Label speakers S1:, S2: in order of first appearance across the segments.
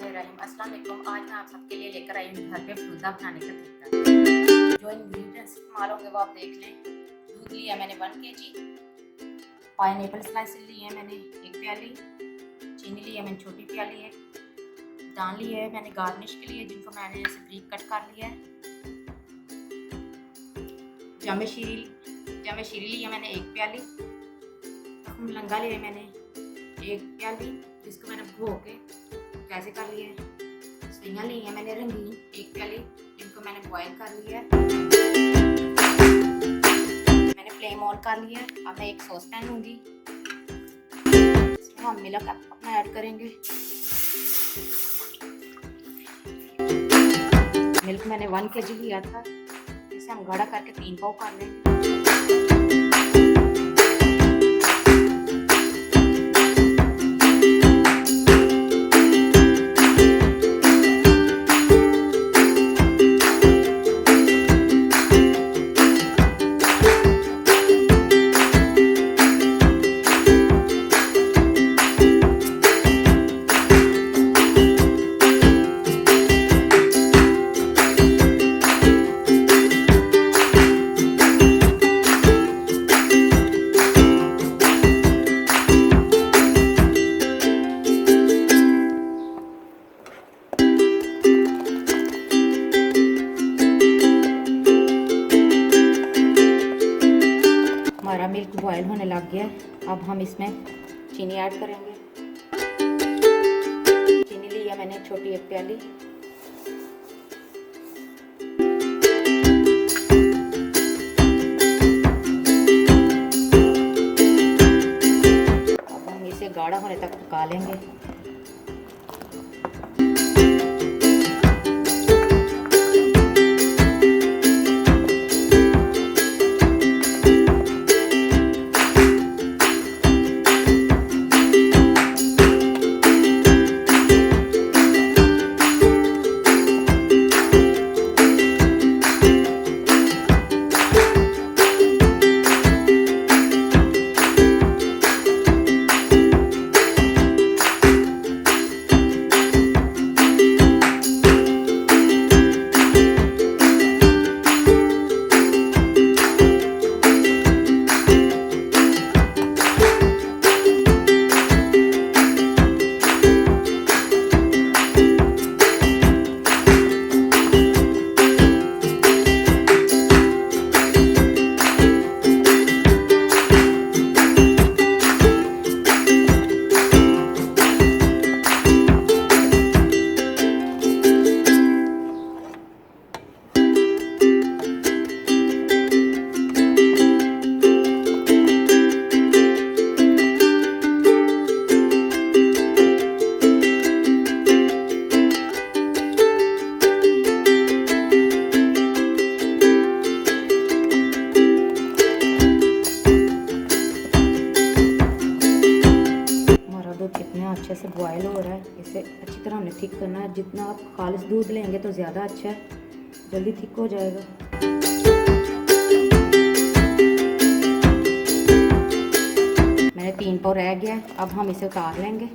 S1: बिस्मिल्लाहिर्रहमानिर्रहीम। अस्सलाम वालेकुम। आज मैं आप सबके लिए लेकर आई हूँ घर पे फलूदा बनाने का तरीका। जो इंग्रेडिएंट्स इस्तेमाल होंगे वो आप देख लें। दूध लिया मैंने 1 kg, पाइनएप्पल स्लाइस लिए मैंने 1 प्याली, चीनी लिया मैंने छोटी प्याली 1, दाल लिए है मैंने गार्निश के लिए जिनको मैंने ऐसे ब्रीक कट कर लिया है, जम-ए-sharein लिया मैंने 1 प्याली, लंगा लिया मैंने 1 प्याली जिसको मैंने भगो के कैसे कर लिया है। सैया ली है मैंने रंगीन 1 प्याली जिनको मैंने बॉयल कर लिया है। मैंने फ्लेम ऑन कर लिया है। अब मैं एक सॉस पैन लूँगी, इसमें हम मिल्क अपना ऐड करेंगे। मिल्क मैंने 1 kg लिया था, इसे हम गाढ़ा करके 3 पाव कर लेंगे। हमारा मिल्क बॉयल होने लग गया। अब हम इसमें चीनी ऐड करेंगे। चीनी लिया मैंने छोटी 1 प्याली। अब हम इसे गाढ़ा होने तक पका लेंगे। कितना अच्छे से बॉयल हो रहा है, इसे अच्छी तरह हमने थिक करना है। जितना आप खालिस दूध लेंगे तो ज़्यादा अच्छा है, जल्दी थिक हो जाएगा। मैंने 3 पाव रह गया, अब हम इसे उतार लेंगे।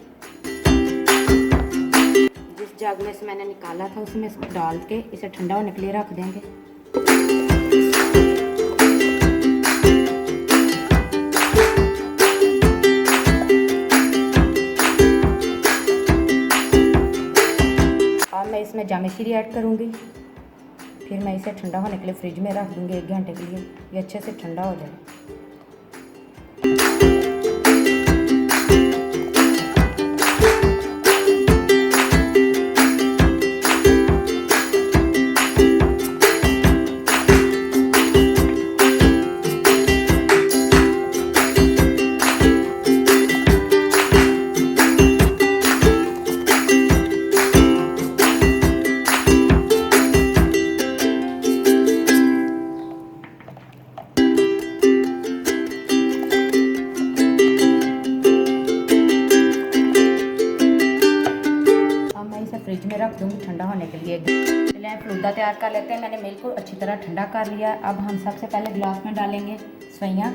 S1: जिस जग में से मैंने निकाला था उसमें डाल के इसे ठंडा होने के लिए रख देंगे। मैं इसमें जम-ए-sharein ऐड करूँगी, फिर मैं इसे ठंडा होने के लिए फ्रिज में रख दूँगी 1 घंटे के लिए, ये अच्छे से ठंडा हो जाए। फ्रिज में रख दूँगी ठंडा होने के लिए। चलिए फलूदा तैयार कर लेते हैं। मैंने मिल्क को अच्छी तरह ठंडा कर लिया। अब हम सबसे पहले गिलास में डालेंगे सवैयाँ,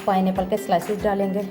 S1: पाइनएप्पल के स्लाइसेस डालेंगे।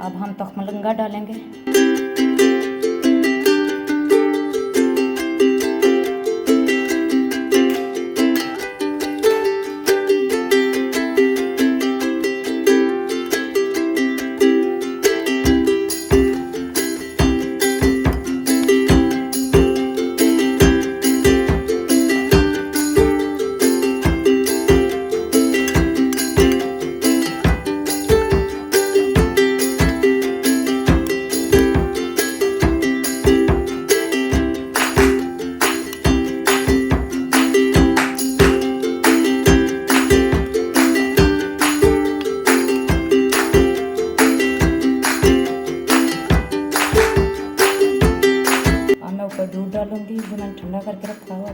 S1: अब हम तखमलंगा डालेंगे। ऊपर दूध डालूंगी जो मैंने ठंडा करके रखा हुआ।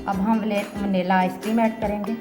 S1: अब हम वनीला आइसक्रीम ऐड करेंगे।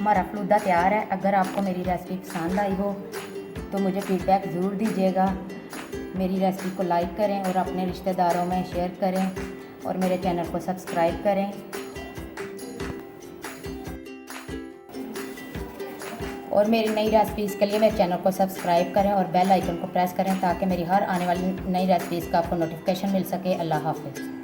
S1: हमारा फलूदा तैयार है। अगर आपको मेरी रेसिपी पसंद आई हो तो मुझे फीडबैक ज़रूर दीजिएगा। मेरी रेसिपी को लाइक करें और अपने रिश्तेदारों में शेयर करें और मेरे चैनल को सब्सक्राइब करें। और मेरी नई रेसिपीज़ के लिए मेरे चैनल को सब्सक्राइब करें और बेल आइकन को प्रेस करें ताकि मेरी हर आने वाली नई रेसिपीज़ का आपको नोटिफिकेशन मिल सके। अल्लाह हाफ़िज़।